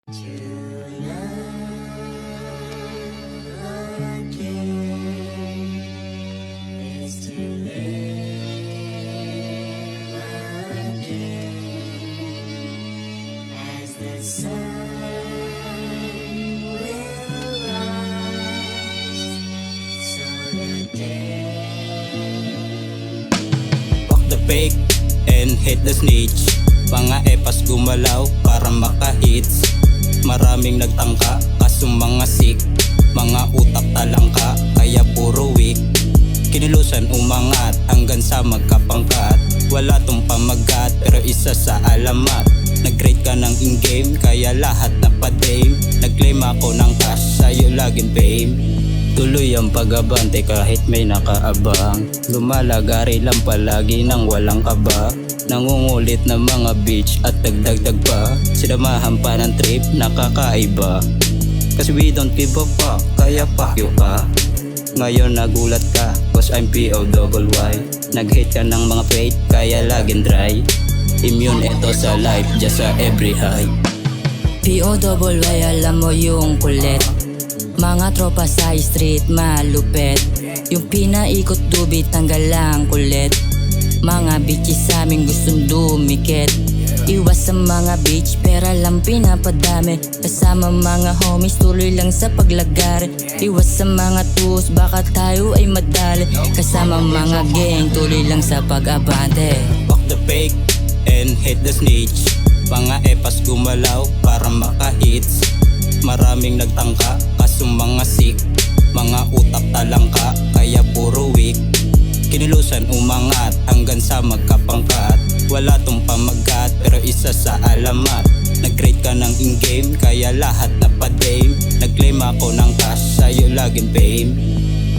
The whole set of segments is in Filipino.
Fuck the fake and hate the snitch. Mga epas gumalaw para maka-hits. Maraming nagtangka kaso mga sick. Mga utak talangka kaya puro weak. Kinilusan umangat hanggang sa magkapangkat. Wala tong pamagat pero isa sa alamat. Nag-grade ka ng in-game kaya lahat na pa-dame. Nag-claim ako ng cash sa'yo laging fame. Tuloy ang pag-abante kahit may nakaabang. Lumalagari lang palagi nang walang kaba. Nangungulit na mga bitch at dagdagdag pa. Sinamahan pa ng trip nakakaiba. Kasi we don't give a fuck kaya fuck you ka. Ngayon nagulat ka cause I'm P-O-double-Y. Nag-hate ka ng mga fate kaya laging dry. Immune ito sa life just sa every high. P-O-double-Y alam mo yung kulit. Mga tropa sa street malupet. Yung pinaikot dubit tanggal lang kulit. Mga bitches sa amin gustong dumikit. Iwas sa mga bitch pera lang pinapadami. Kasama mga homies tuloy lang sa paglagari. Iwas sa mga tus baka tayo ay madali. Kasama mga gang tuloy lang sa pag-abante. Fuck the fake and hate the snitch. Mga epas gumalaw para maka-hits. Maraming nagtangka kaso mga sick. Mga utak talangka kaya puro weak. Kinilusan umangat hanggang sa magkapangkat. Wala tong pamagat pero isa sa alamat. Nag-grade ka ng in-game kaya lahat na pa-dame. Nag-claim ako ng cash sa'yo laging fame.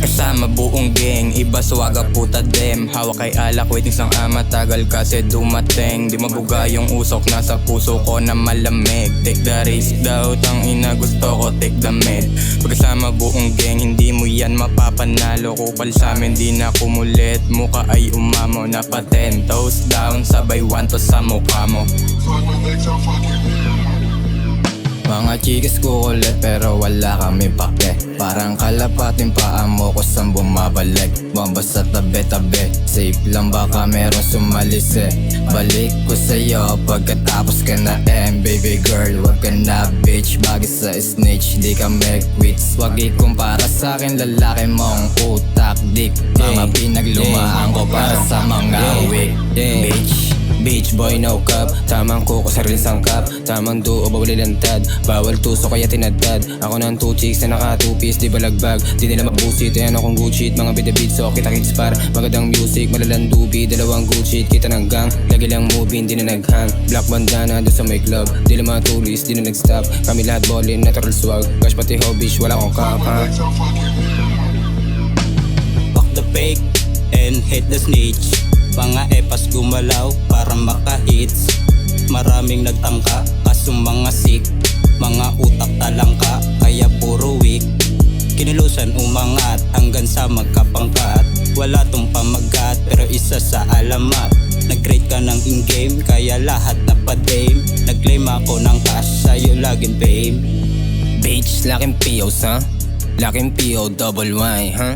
Kasama buong gang, iba swaga puta dem. Hawak kay alak, waiting sang matagal kasi dumating. Di mabuga yung usok, nasa puso ko na malamig. Take the risk daw, tang ina gusto ko take the med. Pagkasama buong gang, hindi mo yan mapapanalo. Kupal sa amin, di na kumulit. Muka ay umamo na pa 10 toes down, sabay 1 to sa mukha mo. Mga chicas ko kulit pero wala kami pake. Parang kalapating paa mo ko saan bumabalik. Bomba sa tabi-tabi, safe lang baka meron sumalis eh. Balik ko sa'yo pagkatapos ka na baby girl, wag ka na bitch. Bagay sa snitch, di ka mag-quits. Wag ikumpara sa'kin lalaki mong utak dik. Mga pinaglumaan ko para sa mga weak bitch. Beach boy no cup, tamang kuko sarili sangkap. Tamang duo bawal ilantad, bawal tuso kaya tinadtad. Ako ng 2 chicks na naka 2 piece di balagbag. Di nila mabusit, ayan akong good shit. Mga bida-beat so kita kits par. Magandang music, malalandubi, dalawang good shit. Kita ng gang, lagi lang moving, di na naghang. Black bandana doon sa may club, di na mga tulis, di na nag-stop. Kami lahat ballin, natural swag. Cash pati hobbies, wala akong kaka. Fuck the fake and hate the snitch. Mga epas gumalaw para maka-hits. Maraming nagtangka kaso mga sick. Mga utak talangka kaya puro weak. Kinilusan umangat hanggang sa magkapangkat. Wala tong pamagat pero isa sa alamat. Nag-grade ka ng in-game kaya lahat na pa-dame. Nag-claim ako ng cash sa'yo laging fame. Bitch, laking P.O.s ha? Laking P.O.double-Y, huh?